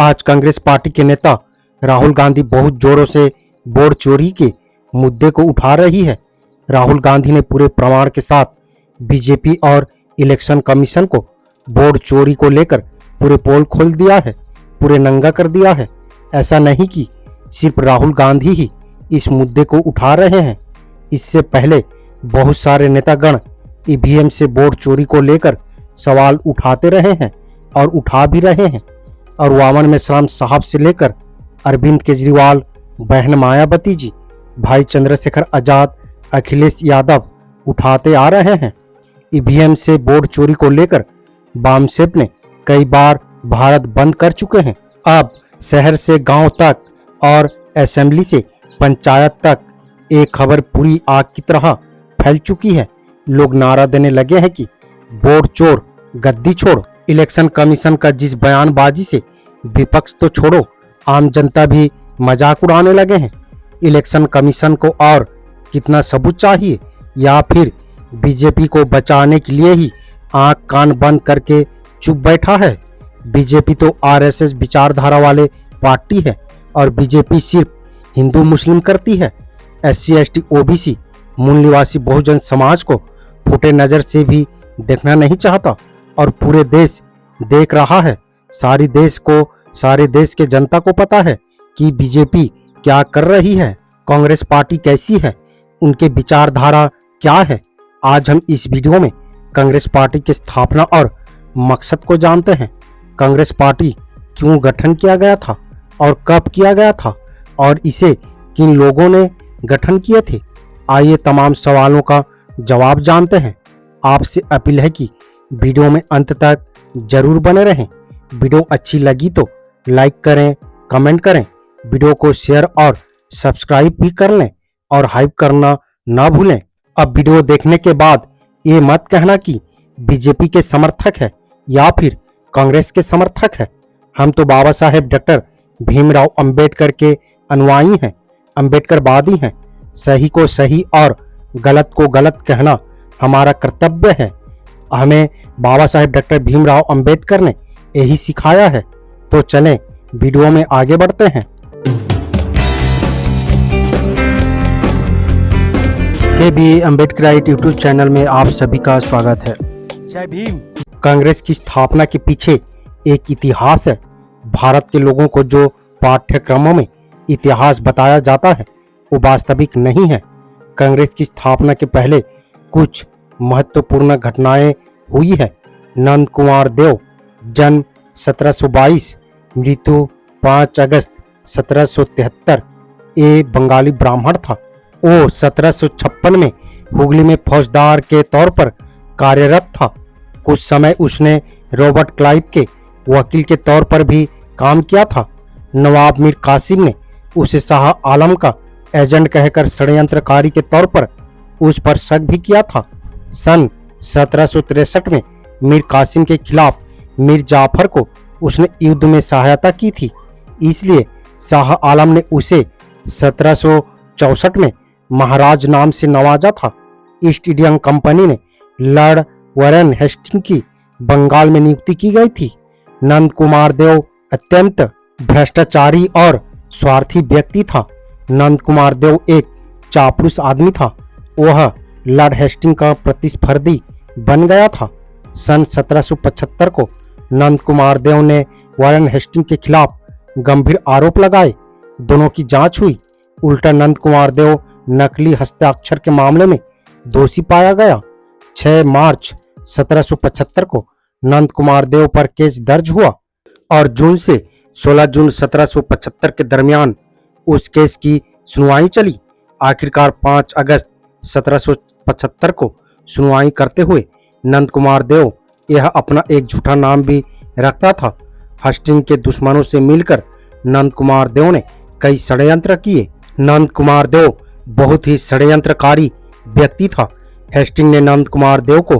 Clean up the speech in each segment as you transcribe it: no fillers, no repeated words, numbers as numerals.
आज कांग्रेस पार्टी के नेता राहुल गांधी बहुत जोरों से वोट चोरी के मुद्दे को उठा रही है। राहुल गांधी ने पूरे प्रमाण के साथ बीजेपी और इलेक्शन कमीशन को वोट चोरी को लेकर पूरे पोल खोल दिया है, पूरे नंगा कर दिया है। ऐसा नहीं कि सिर्फ राहुल गांधी ही इस मुद्दे को उठा रहे हैं, इससे पहले बहुत सारे नेतागण ईवीएम से वोट चोरी को लेकर सवाल उठाते रहे हैं और उठा भी रहे हैं। और वामन मेश्राम साहब से लेकर अरविंद केजरीवाल, बहन मायावती जी, भाई चंद्रशेखर आजाद, अखिलेश यादव उठाते आ रहे हैं। ईवीएम से वोट चोरी को लेकर वामसेप ने कई बार भारत बंद कर चुके हैं। अब शहर से गांव तक और असेंबली से पंचायत तक एक खबर पूरी आग की तरह फैल चुकी है। लोग नारा देने लगे हैं कि वोट चोर गद्दी छोड़। इलेक्शन कमीशन का जिस बयानबाजी से विपक्ष तो छोड़ो, आम जनता भी मजाक उड़ाने लगे हैं। इलेक्शन कमीशन को और कितना सबूत चाहिए, या फिर बीजेपी को बचाने के लिए ही आंख कान बंद करके चुप बैठा है। बीजेपी तो आरएसएस विचारधारा वाले पार्टी है और बीजेपी सिर्फ हिंदू मुस्लिम करती है। SC ST OBC मूल निवासी बहुजन समाज को फूटे नजर से भी देखना नहीं चाहता और पूरे देश देख रहा है। सारे देश के जनता को पता है कि बीजेपी क्या कर रही है, कांग्रेस पार्टी कैसी है, उनके विचारधारा क्या है। आज हम इस वीडियो में कांग्रेस पार्टी की स्थापना और मकसद को जानते हैं। कांग्रेस पार्टी क्यों गठन किया गया था और कब किया गया था और इसे किन लोगों ने गठन किए थे। आइए तमाम सवालों का जवाब जानते हैं। आपसे अपील है कि वीडियो में अंत तक जरूर बने रहें। वीडियो अच्छी लगी तो लाइक करें, कमेंट करें, वीडियो को शेयर और सब्सक्राइब भी कर लें और हाइप करना ना भूलें। अब वीडियो देखने के बाद ये मत कहना कि बीजेपी के समर्थक है या फिर कांग्रेस के समर्थक है। हम तो बाबा साहेब डॉक्टर भीमराव अंबेडकर के अनुयायी हैं, अंबेडकरवादी हैं। सही को सही और गलत को गलत कहना हमारा कर्तव्य है। हमें बाबा साहेब डॉक्टर भीमराव अंबेडकर ने यही सिखाया है। तो चलें वीडियो में आगे बढ़ते हैं। KB अंबेडकराइट यूट्यूब चैनल में आप सभी का स्वागत है। जय भीम। कांग्रेस की स्थापना के पीछे एक इतिहास है। भारत के लोगों को जो पाठ्यक्रमों में इतिहास बताया जाता है वो वास्तविक नहीं है। कांग्रेस की स्थापना के पहले कुछ महत्वपूर्ण घटनाएं हुई है। नंद कुमार देव, जन्म 1722, मृत्यु 5 अगस्त 1773। ये बंगाली ब्राह्मण था। वो 1756 में हुगली में फौजदार के तौर पर कार्यरत था। कुछ समय उसने रॉबर्ट क्लाइव के वकील के तौर पर भी काम किया था। नवाब मीर कासिम ने उसे शाह आलम का एजेंट कहकर षड्यंत्रकारी के तौर पर उस पर शक भी किया था। सन 1763 में मीर कासिम के खिलाफ मीर जाफर को उसने युद्ध में सहायता की थी, इसलिए शाह आलम ने उसे 1764 में महाराज नाम से नवाजा था। ईस्ट इंडिया कंपनी ने लॉर्ड वॉरेन हेस्टिंग की बंगाल में नियुक्ति की गई थी। नंद कुमार देव अत्यंत भ्रष्टाचारी और स्वार्थी व्यक्ति था। नंद कुमार देव एक चापलूस आदमी था। वह लॉर्ड हेस्टिंग का प्रतिस्पर्धी बन गया था। सन 1775 को नंद कुमार देव ने वॉरेन हेस्टिंग के खिलाफ गंभीर आरोप लगाए। दोनों की जांच हुई। उल्टा नंद कुमार देव नकली हस्ताक्षर के मामले में दोषी पाया गया। 6 मार्च 1775 को नंद कुमार देव पर केस दर्ज हुआ और जून से 16 जून 1775 के दरमियान उस केस की सुनवाई चली। आखिरकार 5 अगस्त 1775 को सुनवाई करते हुए नंद कुमार देव यह अपना एक झूठा नाम भी रखता था। हेस्टिंग के दुश्मनों से मिलकर नंद कुमार देव ने कई षड्यंत्र किए। नंद कुमार देव बहुत ही षड्यंत्रकारी व्यक्ति था। हेस्टिंग ने नंद कुमार देव को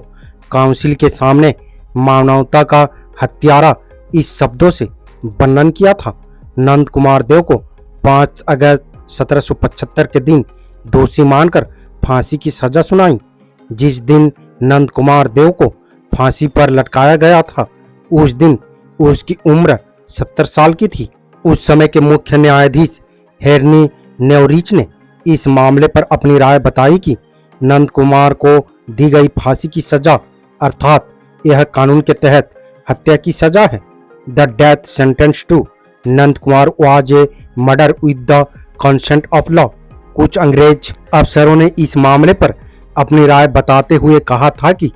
काउंसिल के सामने मानवता का हत्यारा इस शब्दों से वर्णन किया था। नंद कुमार देव को 5 अगस्त 1775 के दिन दोषी मानकर फांसी की सजा सुनाई। जिस दिन नंद कुमार देव को फांसी पर लटकाया गया था उस दिन उसकी उम्र 70 साल की थी। उस समय के मुख्य न्यायाधीश हेनरी नेवरिच ने इस मामले पर अपनी राय बताई कि नंद कुमार को दी गई फांसी की सजा अर्थात यह कानून के तहत हत्या की सजा है। The death sentence to Nand Kumar was a murder with the consent of law. कुछ अंग्रेज अफसरों ने इस मामले पर अपनी राय बताते हुए कहा था कि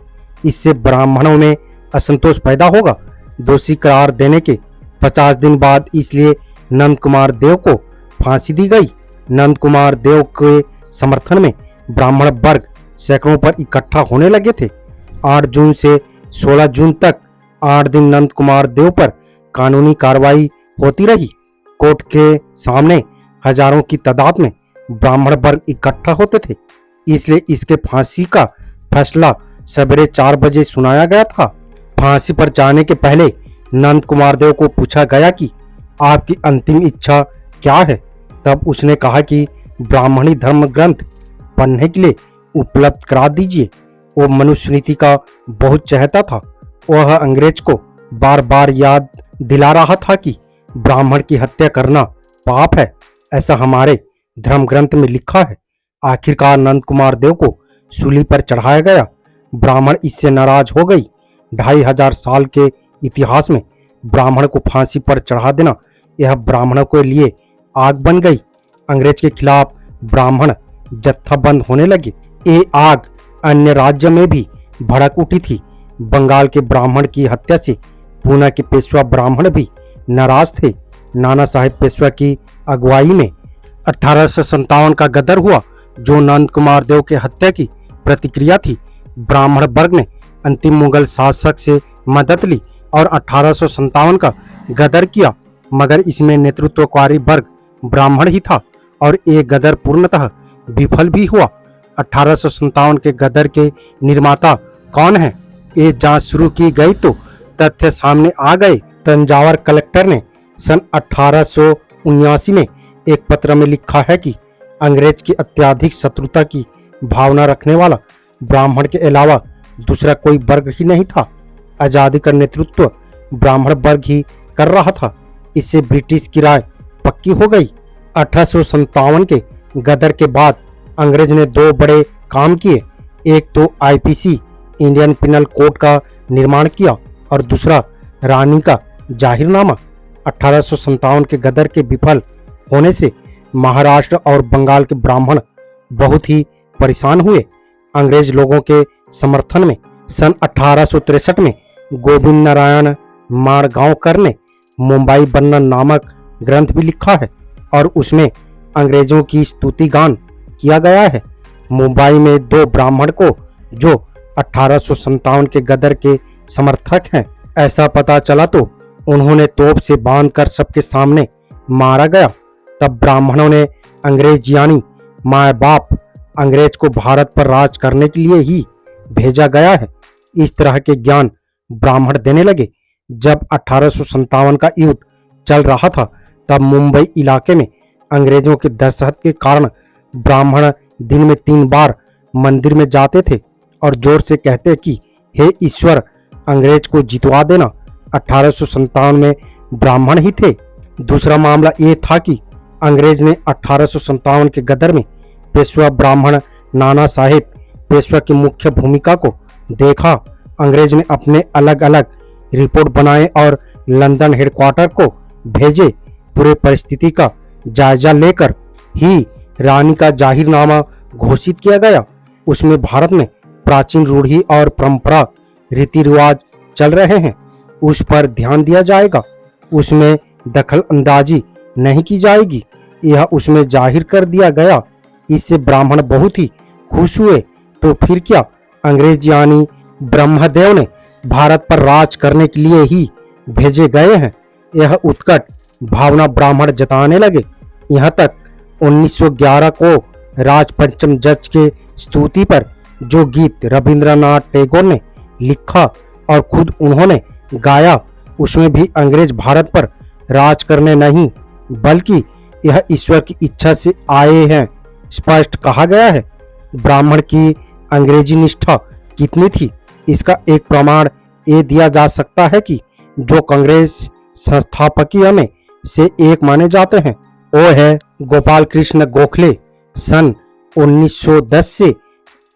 इससे ब्राह्मणों में असंतोष पैदा होगा। दोषी करार देने के 50 दिन बाद इसलिए नंद कुमार देव को फांसी दी गई। नंद कुमार देव के समर्थन में ब्राह्मण वर्ग सैकड़ों पर इकट्ठा होने लगे थे। 8 जून से 16 जून तक 8 दिन नंद कुमार देव पर कानूनी कार्रवाई होती रही। कोर्ट के सामने हजारों की तादाद में ब्राह्मण वर्ग इकट्ठा होते थे, इसलिए इसके फांसी का फैसला सवेरे 4 बजे सुनाया गया था। फांसी पर जाने के पहले नंद कुमार देव को पूछा गया कि आपकी अंतिम इच्छा क्या है। तब उसने कहा कि ब्राह्मणी धर्म ग्रंथ पढ़ने के लिए उपलब्ध करा दीजिए। वो मनुस्मृति का बहुत चाहता था। वह अंग्रेज को बार बार याद दिला रहा था कि ब्राह्मण की हत्या करना पाप है, ऐसा हमारे धर्म ग्रंथ में लिखा है। आखिरकार नंद कुमार देव को सूली पर चढ़ाया गया। ब्राह्मण इससे नाराज हो गई। 2500 साल के इतिहास में ब्राह्मण को फांसी पर चढ़ा देना यह ब्राह्मणों के लिए आग बन गई। अंग्रेज के खिलाफ ब्राह्मण जत्थाबंद होने लगे। ये आग अन्य राज्य में भी भड़क उठी थी। बंगाल के ब्राह्मण की हत्या से पूना के पेशवा ब्राह्मण भी नाराज थे। नाना साहेब पेशवा की अगुवाई में 1857 का गदर हुआ, जो नंद कुमार देव के हत्या की प्रतिक्रिया थी। ब्राह्मण वर्ग ने अंतिम मुगल शासक से मदद ली और 1857 का गदर किया, मगर इसमें नेतृत्वकारी वर्ग ब्राह्मण ही था और ये गदर पूर्णतः विफल भी हुआ। 1857 के गदर के निर्माता कौन है, ये जांच शुरू की गई तो तथ्य सामने आ गए। तंजावर कलेक्टर ने सन 1879 में एक पत्र में लिखा है कि अंग्रेज की अत्यधिक शत्रुता की भावना रखने वाला ब्राह्मण के अलावा दूसरा कोई वर्ग ही नहीं था। आजादी का नेतृत्व ब्राह्मण वर्ग ही कर रहा था। इससे ब्रिटिश की राय पक्की हो गई। 1857 के गदर के बाद अंग्रेज ने 2 बड़े काम किए। एक तो आईपीसी इंडियन पिनल कोड का निर्माण किया और दूसरा रानी का जाहिरनामा। 1857 के गदर के विफल होने से महाराष्ट्र और बंगाल के ब्राह्मण बहुत ही परेशान हुए। अंग्रेज लोगों के समर्थन में सन 1863 में गोविंद नारायण माड़गांवकर ने मुंबई बन्ना नामक ग्रंथ भी लिखा है और उसमें अंग्रेजों की स्तुति गान किया गया है। मुंबई में 2 ब्राह्मण को जो 1857 के गदर के समर्थक हैं ऐसा पता चला तो उन्होंने तोप से बांधकर सबके सामने मारा गया। तब ब्राह्मणों ने अंग्रेज यानी माए बाप अंग्रेज को भारत पर राज करने के लिए ही भेजा गया है, इस तरह के ज्ञान ब्राह्मण देने लगे। जब 1857 का युद्ध चल रहा था तब मुंबई इलाके में अंग्रेजों के दहशत के कारण ब्राह्मण दिन में 3 बार मंदिर में जाते थे और जोर से कहते कि हे ईश्वर, अंग्रेज को जितवा देना। 1857 में ब्राह्मण ही थे। दूसरा मामला ये था कि अंग्रेज ने 1857 के गदर में पेशवा ब्राह्मण नाना साहेब पेशवा की मुख्य भूमिका को देखा। अंग्रेज ने अपने अलग अलग रिपोर्ट बनाए और लंदन हेडक्वार्टर को भेजे। पूरे परिस्थिति का जायजा लेकर ही रानी का जाहिरनामा घोषित किया गया। उसमें भारत में प्राचीन रूढ़ी और परंपरा रीति रिवाज चल रहे हैं, उस पर ध्यान दिया जाएगा। उसमें दखल अंदाजी नहीं की जाएगी, यह उसमें जाहिर कर दिया गया। इससे ब्राह्मण बहुत ही खुश हुए। तो फिर क्या, अंग्रेज यानी ब्रह्मदेव ने भारत पर राज करने के लिए ही भेजे गए हैं, यह उत्कट भावना ब्राह्मण जताने लगे। यहाँ तक 1911 को राज पंचम जज के स्तुति पर जो गीत रविंद्रनाथ टैगोर ने लिखा और खुद उन्होंने गाया, उसमें भी अंग्रेज भारत पर राज करने नहीं बल्कि यह ईश्वर की इच्छा से आए हैं स्पष्ट कहा गया है। ब्राह्मण की अंग्रेजी निष्ठा कितनी थी, इसका एक प्रमाण ये दिया जा सकता है कि जो कांग्रेस संस्थापकीय में से एक माने जाते हैं। वो है गोपाल कृष्ण गोखले। सन 1910 से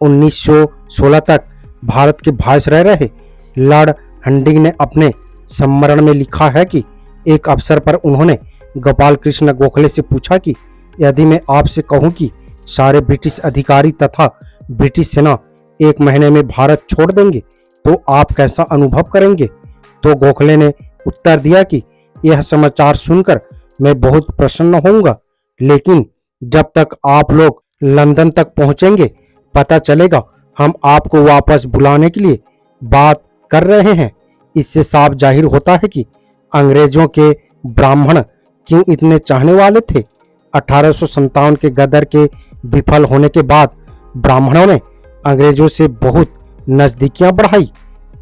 1916 तक भारत के वायसराय रहे। लॉर्ड हंडिंग ने अपने संस्मरण में लिखा है कि एक अवसर पर उन्होंने गोपाल कृष्ण गोखले से पूछा कि यदि मैं आपसे कहूं कि सारे ब्रिटिश अधिकारी तथा ब्रिटिश सेना 1 महीने में भारत छोड़ देंगे तो आप कैसा अनुभव करेंगे। तो गोखले ने उत्तर दिया कि यह समाचार सुनकर मैं बहुत प्रसन्न होऊंगा, लेकिन जब तक आप लोग लंदन तक पहुंचेंगे पता चलेगा हम आपको वापस बुलाने के लिए बात कर रहे हैं। इससे साफ जाहिर होता है कि अंग्रेजों के ब्राह्मण क्यों इतने चाहने वाले थे। 1857 के गदर के विफल होने के बाद ब्राह्मणों ने अंग्रेजों से बहुत नजदीकियां बढ़ाई,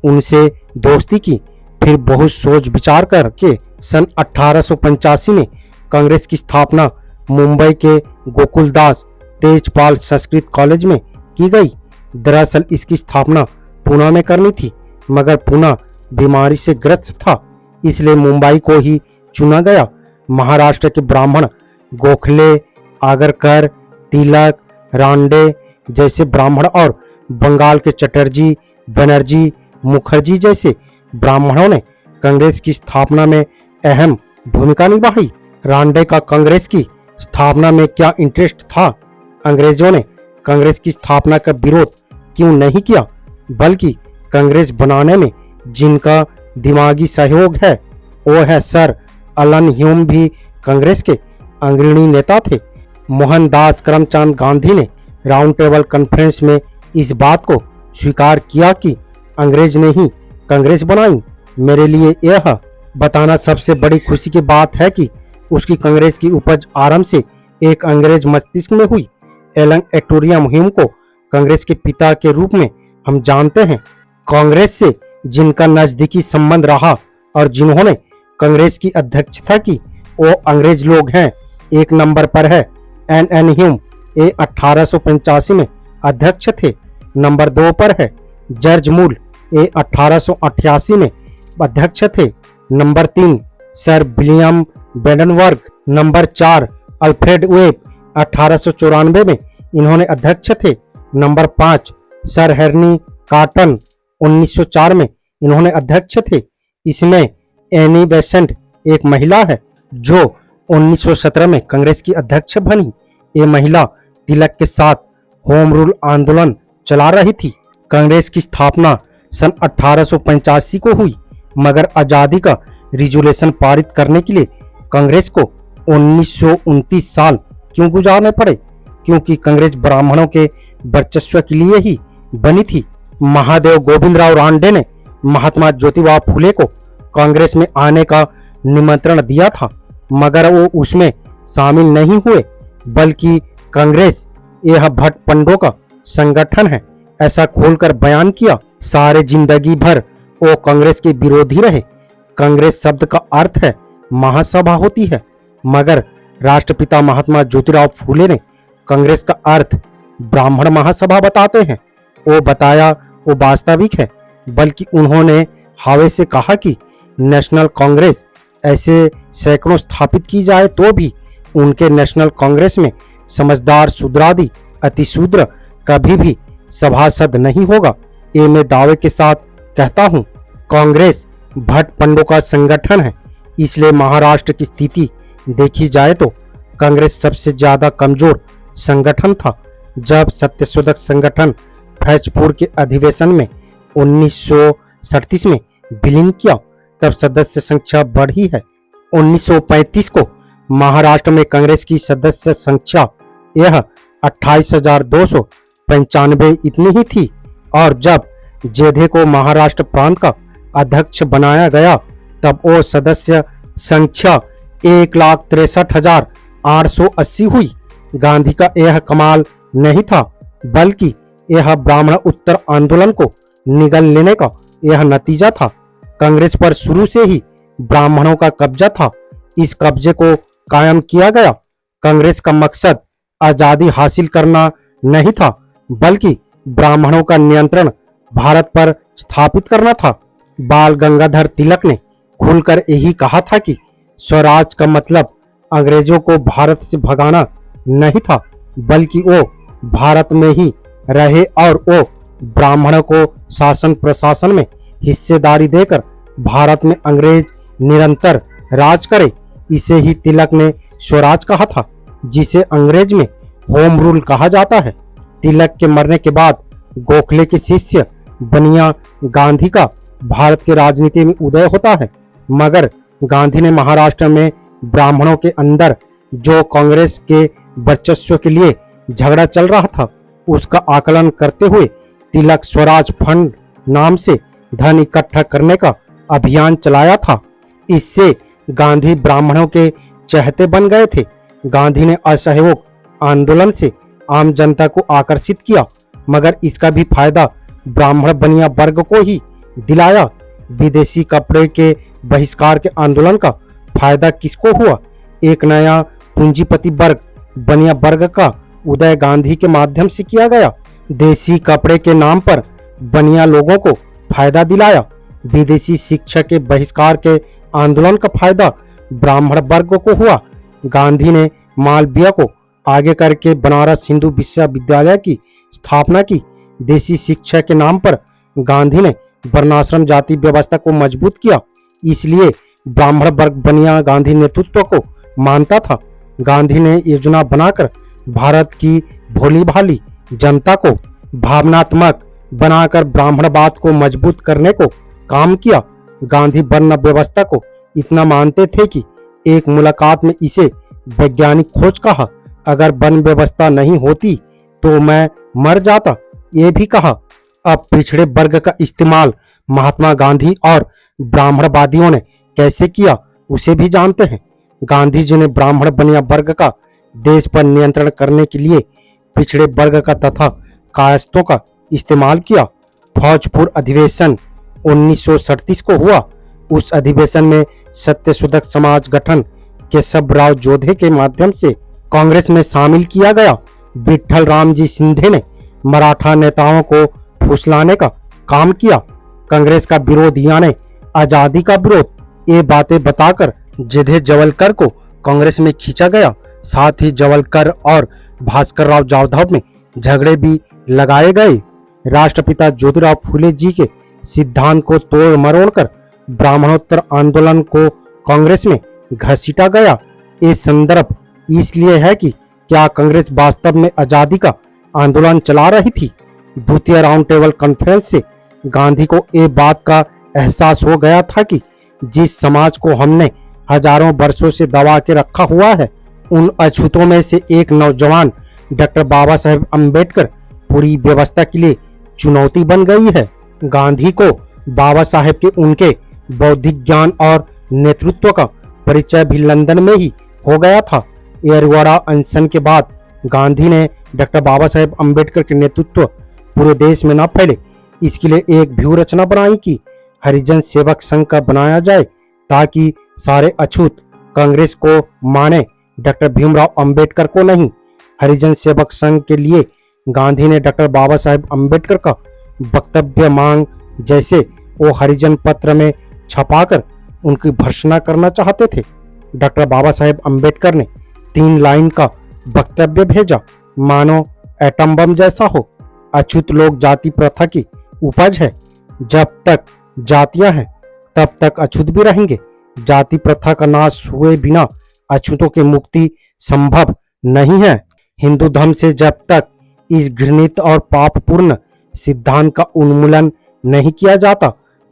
उनसे दोस्ती की। फिर बहुत सोच विचार करके सन 1885 में कांग्रेस की स्थापना मुंबई के गोकुलदास तेजपाल संस्कृत कॉलेज में की गई। दरअसल इसकी स्थापना पूना में करनी थी, मगर पूना बीमारी से ग्रस्त था, इसलिए मुंबई को ही चुना गया। महाराष्ट्र के ब्राह्मण गोखले, आगरकर, तिलक, रांडे जैसे ब्राह्मण और बंगाल के चटर्जी, बनर्जी, मुखर्जी जैसे ब्राह्मणों ने कांग्रेस की स्थापना में अहम भूमिका निभाई। रांडे का कांग्रेस की स्थापना में क्या इंटरेस्ट था? अंग्रेजों ने कांग्रेस की स्थापना का विरोध क्यों नहीं किया, बल्कि कांग्रेस बनाने में जिनका दिमागी सहयोग है वो है सर अलन ह्यूम, भी कांग्रेस के अग्रणी नेता थे। मोहनदास करमचंद गांधी ने राउंड टेबल कॉन्फ्रेंस में इस बात को स्वीकार किया कि अंग्रेज ने ही कांग्रेस बनाई। मेरे लिए यह बताना सबसे बड़ी खुशी की बात है कि उसकी कांग्रेस की उपज आरंभ से एक अंग्रेज मस्तिष्क में हुई। एलन एक्टोरियम ह्यूम को कांग्रेस के पिता के रूप में हम जानते हैं। कांग्रेस से जिनका नजदीकी संबंध रहा और जिन्होंने कांग्रेस की अध्यक्षता की वो अंग्रेज लोग हैं। 1 नंबर पर है एन ह्यूम, ये 1885 में अध्यक्ष थे। नंबर 2 पर है जॉर्ज मूल, ये 1888 में अध्यक्ष थे। नंबर 3 सर विलियम बेडनवर्ग। नंबर 4 अल्फ्रेड वेब, 1894 में इन्होंने अध्यक्ष थे। नंबर 5 सर हेनरी कॉटन, 1904 में इन्होंने अध्यक्ष थे। इसमें एनी बेसेंट एक महिला है जो 1917 में कांग्रेस की अध्यक्ष बनी। ये महिला तिलक के साथ होम रूल आंदोलन चला रही थी। कांग्रेस की स्थापना सन 1885 को हुई, मगर आजादी का रिजोल्यूशन पारित करने के लिए कांग्रेस को 1929 साल क्यों गुजारने पड़े? क्योंकि कांग्रेस ब्राह्मणों के वर्चस्व के लिए ही बनी थी। महादेव गोविंदराव रानडे ने महात्मा ज्योतिबा फुले को कांग्रेस में आने का निमंत्रण दिया था, मगर वो उसमें शामिल नहीं हुए, बल्कि कांग्रेस यह भट्ट पंडों का संगठन है ऐसा खोलकर बयान किया। सारे जिंदगी भर वो कांग्रेस के विरोधी रहे। कांग्रेस शब्द का अर्थ है महासभा होती है, मगर राष्ट्रपिता महात्मा ज्योतिराव फूले ने कांग्रेस का अर्थ ब्राह्मण महासभा बताते हैं। वो बताया वो वास्तविक है, बल्कि उन्होंने हावे से कहा कि नेशनल कांग्रेस ऐसे सैकड़ों स्थापित की जाए तो भी उनके नेशनल कांग्रेस में समझदार शूद्रादि अतिशूद्र कभी भी सभासद नहीं होगा। ये मैं दावे के साथ कहता हूँ। कांग्रेस भट्ट पंडों का संगठन है, इसलिए महाराष्ट्र की स्थिति देखी जाए तो कांग्रेस सबसे ज्यादा कमजोर संगठन था। जब सत्यशोधक संगठन फैजपुर के अधिवेशन में 1937 में विलीन किया, तब सदस्य संख्या बढ़ी है। 1935 को महाराष्ट्र में कांग्रेस की सदस्य संख्या यह 28,295 इतनी ही थी, और जब जेधे को महाराष्ट्र प्रांत का अध्यक्ष बनाया गया तब वो सदस्य संख्या 1,63,880 हुई। गांधी का यह कमाल नहीं था, बल्कि यह ब्राह्मण उत्तर आंदोलन को निगल लेने का यह नतीजा था। कांग्रेस पर शुरू से ही ब्राह्मणों का कब्जा था। इस कब्जे को कायम किया गया। कांग्रेस का मकसद आजादी हासिल करना नहीं था, बल्कि ब्राह्मणों का नियंत्रण भारत पर स्थापित करना था। बाल गंगाधर तिलक ने खुलकर यही कहा था कि स्वराज का मतलब अंग्रेजों को भारत से भगाना नहीं था, बल्कि वो भारत में ही रहे और वो ब्राह्मणों को शासन प्रशासन में हिस्सेदारी देकर भारत में अंग्रेज निरंतर राज करे। इसे ही तिलक ने स्वराज कहा था, जिसे अंग्रेज में होम रूल कहा जाता है। तिलक के मरने के बाद गोखले के शिष्य बनिया गांधी का भारत की राजनीति में उदय होता है, मगर गांधी ने महाराष्ट्र में ब्राह्मणों के अंदर जो कांग्रेस के वर्चस्व के लिए झगड़ा चल रहा था, उसका आकलन करते हुए तिलक स्वराज फंड नाम से धन इकट्ठा करने का अभियान चलाया था। इससे गांधी ब्राह्मणों के चहेते बन गए थे। गांधी ने असहयोग आंदोलन से आम जनता को आकर्षित किया, मगर इसका भी फायदा ब्राह्मण बनिया वर्ग को ही दिलाया। विदेशी कपड़े के बहिष्कार के आंदोलन का फायदा किसको हुआ? एक नया पूंजीपति वर्ग बनिया वर्ग का उदय गांधी के माध्यम से किया गया। देसी कपड़े के नाम पर बनिया लोगों को फायदा दिलाया। विदेशी शिक्षा के बहिष्कार के आंदोलन का फायदा ब्राह्मण वर्ग को हुआ। गांधी ने मालवीय को आगे करके बनारस हिंदू विश्वविद्यालय की स्थापना की। देसी शिक्षा के नाम पर गांधी ने वर्णाश्रम जाति व्यवस्था को मजबूत किया, इसलिए ब्राह्मण वर्ग बनिया गांधी नेतृत्व को मानता था। गांधी ने योजना बनाकर भारत की भोली भाली जनता को भावनात्मक बनाकर ब्राह्मणवाद को मजबूत करने को काम किया। गांधी वर्ण व्यवस्था को इतना मानते थे कि एक मुलाकात में इसे वैज्ञानिक खोज कहा। अगर वर्ण व्यवस्था नहीं होती तो मैं मर जाता, ये भी कहा। अब पिछड़े वर्ग का इस्तेमाल महात्मा गांधी और ब्राह्मणवादियों ने कैसे किया उसे भी जानते हैं। गांधी जी ने ब्राह्मण बनिया वर्ग का देश पर नियंत्रण करने के लिए पिछड़े वर्ग का तथा कायस्थों का इस्तेमाल किया। फौजपुर अधिवेशन 1937 को हुआ। उस अधिवेशन में सत्यशोधक समाज गठन केशवराव जोधे के माध्यम से कांग्रेस में शामिल किया गया। विठल राम जी सिंधे ने मराठा नेताओं को फुसलाने का काम किया। कांग्रेस का विरोध यानी आजादी का विरोध, ये बातें बताकर जिधे जवलकर को कांग्रेस में खींचा गया। साथ ही जवलकर और भास्कर राव जाधव में झगड़े भी लगाए गए। राष्ट्रपिता ज्योतिराव फूले जी के सिद्धांत को तोड़ मरोड़ कर ब्राह्मणोत्तर आंदोलन को कांग्रेस में घसीटा गया। ये संदर्भ इसलिए है कि क्या कांग्रेस वास्तव में आजादी का आंदोलन चला रही थी। द्वितीय राउंड टेबल कॉन्फ्रेंस से गांधी को ये बात का एहसास हो गया था कि जिस समाज को हमने हजारों वर्षों से दबा के रखा हुआ है, उन अछूतों में से एक नौजवान डॉक्टर बाबा साहेब अम्बेडकर पूरी व्यवस्था के लिए चुनौती बन गई है। गांधी को बाबा साहेब के उनके बौद्धिक ज्ञान और नेतृत्व का परिचय भी लंदन में ही हो गया था। एरवाड़ा अनशन के बाद गांधी ने डॉक्टर बाबा साहेब अम्बेडकर के नेतृत्व पूरे देश में न फैले, इसके लिए एक व्यूह रचना बनाई कि हरिजन सेवक संघ का बनाया जाए ताकि सारे अछूत कांग्रेस को माने, डॉक्टर भीमराव अंबेडकर को नहीं। हरिजन सेवक संघ के लिए गांधी ने डॉक्टर बाबा साहेब अम्बेडकर का वक्तव्य मांग जैसे वो हरिजन पत्र में छपाकर उनकी भर्त्सना करना चाहते थे। डॉक्टर बाबा साहेब अम्बेडकर ने 3 लाइन का वक्तव्य भेजा, मानो एटम बम जैसा हो। अछूत लोग जाति प्रथा की उपज है। जब तक जातियां हैं तब तक अछूत भी रहेंगे। जाति प्रथा का नाश हुए बिना अछूतों की मुक्ति संभव नहीं है। हिंदू धर्म से जब तक इस घृणित और पापपूर्ण सिद्धांत का उन्मूलन नहीं किया जाता,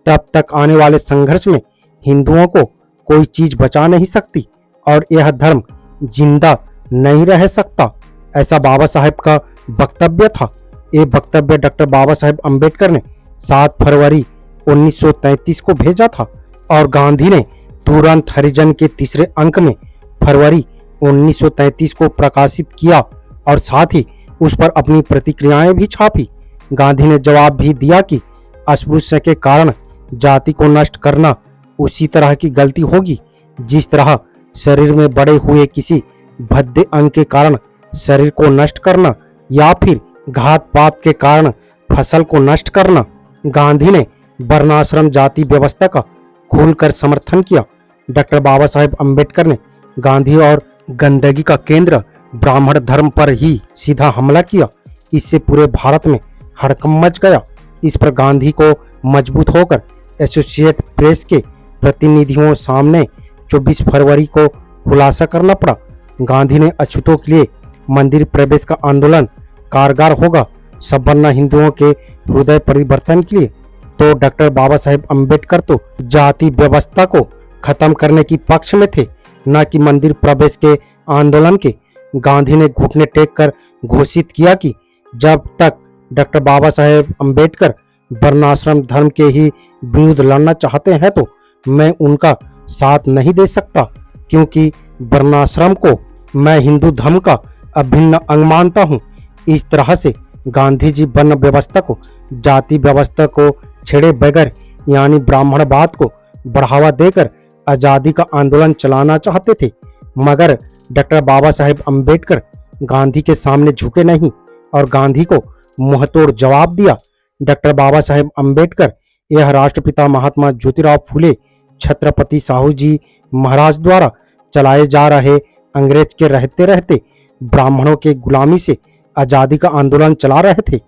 तब तक आने वाले संघर्ष में हिंदुओं को कोई चीज बचा नहीं सकती और यह धर्म जिंदा नहीं रह सकता। ऐसा बाबा साहेब का वक्तव्य था। ये वक्तव्य डॉक्टर बाबा साहेब अम्बेडकर ने 7 फरवरी 1933 को भेजा था और गांधी ने तुरंत हरिजन के तीसरे अंक में फरवरी 1933 को प्रकाशित किया और साथ ही उस पर अपनी प्रतिक्रियाएं भी छापी। गांधी ने जवाब भी दिया कि अस्पृश्य के कारण जाति को नष्ट करना उसी तरह की गलती होगी जिस तरह शरीर में बड़े हुए किसी भद्दे अंग के कारण शरीर को नष्ट करना या फिर घात पात के कारण फसल को नष्ट करना। गांधी ने वर्णाश्रम जाति व्यवस्था का खुलकर समर्थन किया। डॉक्टर बाबा साहेब अम्बेडकर ने गांधी और गंदगी का केंद्र ब्राह्मण धर्म पर ही सीधा हमला किया। इससे पूरे भारत में हड़कंप मच गया। इस पर गांधी को मजबूत होकर एसोसिएट प्रेस के प्रतिनिधियों सामने 24 फरवरी को खुलासा करना पड़ा। गांधी ने अछूतों के लिए मंदिर प्रवेश का आंदोलन कारगर होगा सवर्ण हिंदुओं के हृदय परिवर्तन के लिए। तो डॉक्टर बाबा साहेब अम्बेडकर तो जाति व्यवस्था को खत्म करने की पक्ष में थे, न कि मंदिर प्रवेश के आंदोलन के। गांधी ने घुटने टेक कर घोषित किया कि जब तक डॉक्टर बाबा साहेब अम्बेडकर वर्णाश्रम धर्म के ही विरुद्ध लड़ना चाहते हैं तो मैं उनका साथ नहीं दे सकता, क्योंकि वर्णाश्रम को मैं हिंदू धर्म का अभिन्न अंग मानता हूँ। इस तरह से गांधी जी वर्ण व्यवस्था को जाति व्यवस्था को छेड़े बगैर यानी ब्राह्मणवाद को बढ़ावा देकर आजादी का आंदोलन चलाना चाहते थे। मगर डॉक्टर बाबा साहेब अम्बेडकर गांधी के सामने झुके नहीं और गांधी को मुंहतोड़ जवाब दिया। डॉक्टर बाबा साहेब अम्बेडकर यह राष्ट्रपिता महात्मा ज्योतिराव फूले छत्रपति साहू जी महाराज द्वारा चलाए जा रहे अंग्रेज के रहते रहते ब्राह्मणों के गुलामी से आजादी का आंदोलन चला रहे थे।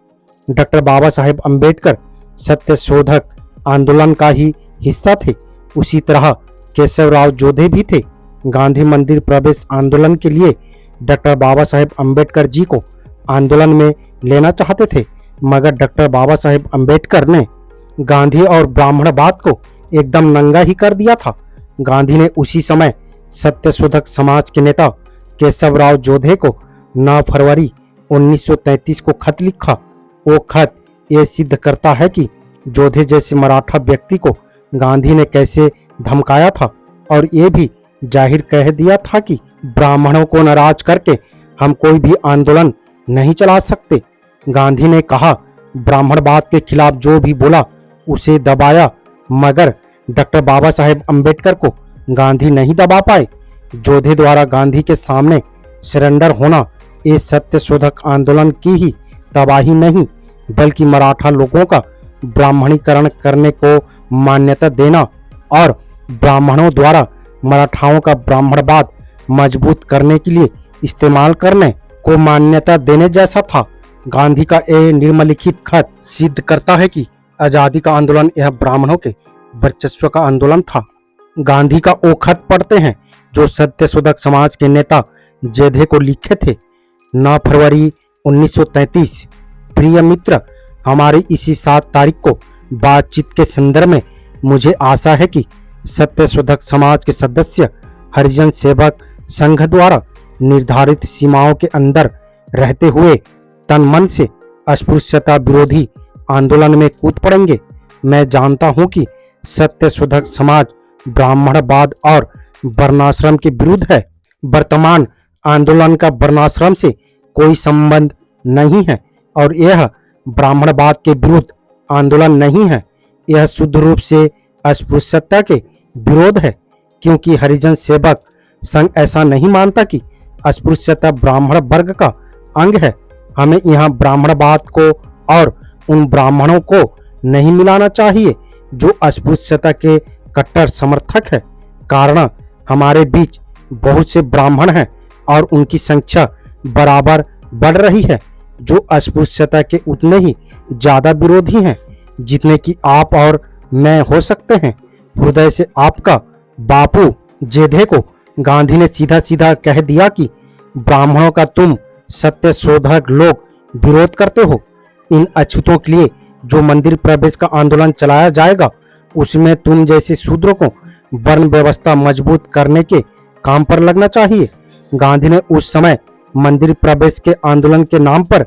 डॉक्टर बाबा साहेब अम्बेडकर सत्य शोधक आंदोलन का ही हिस्सा थे। उसी तरह केशवराव जोधे भी थे। गांधी मंदिर प्रवेश आंदोलन के लिए डॉक्टर बाबा साहेब अम्बेडकर जी को आंदोलन में लेना चाहते थे, मगर डॉक्टर बाबा साहेब अम्बेडकर ने गांधी और ब्राह्मणवाद को एकदम नंगा ही कर दिया था। गांधी ने उसी समय सत्य शोधक समाज के नेता केशवराव जोधे को 9 फरवरी 1933 को खत लिखा। वो खत ये सिद्ध करता है कि जोधे जैसे मराठा व्यक्ति को गांधी ने कैसे धमकाया था और ये भी जाहिर कह दिया था कि ब्राह्मणों को नाराज करके हम कोई भी आंदोलन नहीं चला सकते। गांधी ने कहा ब्राह्मणवाद के खिलाफ जो भी बोला उसे दबाया, मगर डॉक्टर बाबा साहेब अम्बेडकर को गांधी नहीं दबा पाए। जोधे द्वारा गांधी के सामने सरेंडर होना ये सत्य शोधक आंदोलन की ही तबाही नहीं बल्कि मराठा लोगों का ब्राह्मणीकरण करने को मान्यता देना और ब्राह्मणों द्वारा मराठाओं का ब्राह्मणवाद मजबूत करने के लिए इस्तेमाल करने को मान्यता देने जैसा था। गांधी का ये निम्नलिखित खत सिद्ध करता है कि आजादी का आंदोलन यह ब्राह्मणों के वर्चस्व का आंदोलन था। गांधी का वो खत पढ़ते हैं जो सत्य शोधक समाज के नेता जोधे को लिखे थे। 9 फरवरी 1933। प्रिय मित्र, हमारी इसी 7 तारीख को बातचीत के संदर्भ में मुझे आशा है कि सत्य शोधक समाज के सदस्य हरिजन सेवक संघ द्वारा निर्धारित सीमाओं के अंदर रहते हुए तन मन से अस्पृश्यता विरोधी आंदोलन में कूद पड़ेंगे। मैं जानता हूं कि सत्य शोधक समाज ब्राह्मणवाद और वर्णाश्रम के विरुद्ध है। वर्तमान आंदोलन का वर्णाश्रम से कोई संबंध नहीं है और यह ब्राह्मणवाद के विरुद्ध आंदोलन नहीं है। यह शुद्ध रूप से अस्पृश्यता के विरोध है, क्योंकि हरिजन सेवक संघ ऐसा नहीं मानता कि अस्पृश्यता ब्राह्मण वर्ग का अंग है। हमें यहाँ ब्राह्मणवाद को और उन ब्राह्मणों को नहीं मिलाना चाहिए जो अस्पृश्यता के कट्टर समर्थक है। कारण हमारे बीच बहुत से ब्राह्मण हैं और उनकी संख्या बराबर बढ़ रही है जो अस्पृश्यता के उतने ही ज्यादा विरोधी हैं जितने कि आप और मैं हो सकते हैं। हृदय से आपका बापू जोधे को गांधी ने सीधा सीधा कह दिया कि ब्राह्मणों का तुम सत्य शोधक लोग विरोध करते हो। इन अछूतों के लिए जो मंदिर प्रवेश का आंदोलन चलाया जाएगा उसमें तुम जैसे शूद्रों को वर्ण व्यवस्था मजबूत करने के काम पर लगना चाहिए। गांधी ने उस समय मंदिर प्रवेश के आंदोलन के नाम पर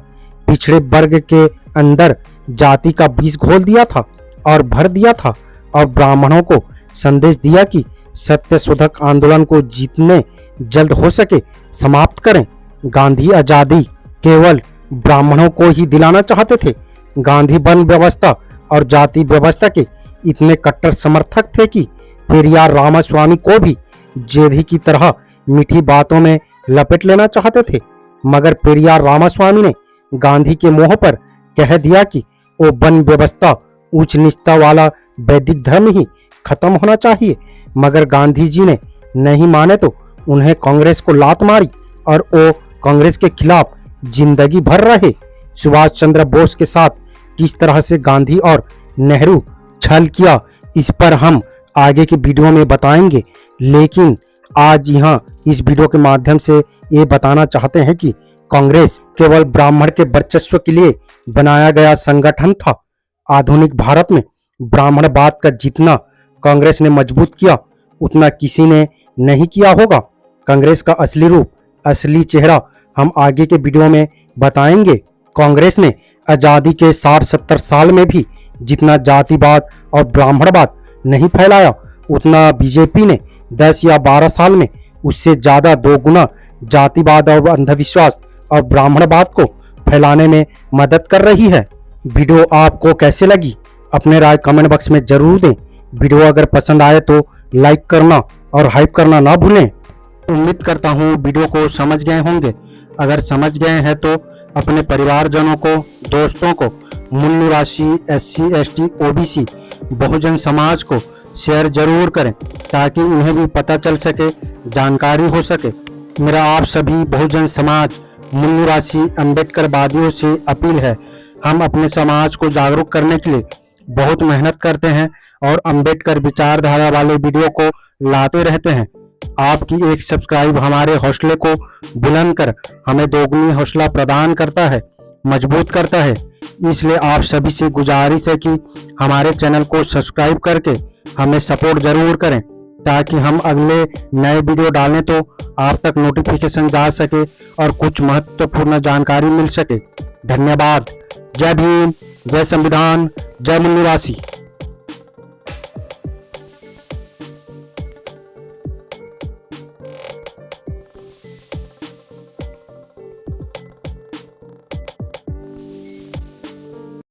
पिछड़े वर्ग के अंदर जाति का बीज घोल दिया था और भर दिया था और ब्राह्मणों को संदेश दिया कि सत्य शोधक आंदोलन को जितने जल्द हो सके समाप्त करें। गांधी आजादी केवल ब्राह्मणों को ही दिलाना चाहते थे। गांधी वर्ण व्यवस्था और जाति व्यवस्था के इतने कट्टर समर्थक थे कि पेरियार रामास्वामी को भी जोधे की तरह मीठी बातों में लपेट लेना चाहते थे, मगर पेरियार रामास्वामी ने गांधी के मोह पर कह दिया कि वो वर्ण व्यवस्था उच्च नीचता वाला वैदिक धर्म ही खत्म होना चाहिए, मगर गांधी जी ने नहीं माने तो उन्हें कांग्रेस को लात मारी और वो कांग्रेस के खिलाफ जिंदगी भर रहे। सुभाष चंद्र बोस के साथ किस तरह से गांधी और नेहरू छल किया, इस पर हम आगे के वीडियो में बताएंगे, लेकिन आज यहाँ इस वीडियो के माध्यम से ये बताना चाहते हैं कि कांग्रेस केवल ब्राह्मण के वर्चस्व के लिए बनाया गया संगठन था। आधुनिक भारत में ब्राह्मणवाद का जितना कांग्रेस ने मजबूत किया, उतना किसी ने नहीं किया होगा। कांग्रेस का असली रूप, असली चेहरा हम आगे के वीडियो में बताएंगे। कांग्रेस ने आजादी के 60-70 साल में भी जितना जातिवाद और ब्राह्मणवाद नहीं फैलाया, उतना बीजेपी ने 10 या 12 साल में उससे ज्यादा 2 गुना जातिवाद और अंधविश्वास और ब्राह्मणवाद को फैलाने में मदद कर रही है। वीडियो आपको कैसे लगी, अपने राय कमेंट बॉक्स में जरूर दें। वीडियो अगर पसंद आए तो लाइक करना और हाइप करना ना भूलें। उम्मीद करता हूँ वीडियो को समझ गए होंगे। अगर समझ गए हैं तो अपने परिवारजनों को, दोस्तों को, मूल निवासी, SC, ST, OBC, Bahujan Samaj को शेयर जरूर करें ताकि उन्हें भी पता चल सके, जानकारी हो सके। मेरा आप सभी बहुजन समाज, मूल निवासी अम्बेडकरवादियों से अपील है, हम अपने समाज को जागरूक करने के लिए बहुत मेहनत करते हैं और अम्बेडकर विचारधारा वाले वीडियो को लाते रहते हैं। आपकी एक सब्सक्राइब हमारे हौसले को बुलंद कर हमें दोगुनी हौसला प्रदान करता है, मजबूत करता है। इसलिए आप सभी से गुजारिश है कि हमारे चैनल को सब्सक्राइब करके हमें सपोर्ट जरूर करें ताकि हम अगले नए वीडियो डालें तो आप तक नोटिफिकेशन जा सके और कुछ महत्वपूर्ण जानकारी मिल सके। धन्यवाद। जय भीम, जय संविधान, जय मूल निवासी।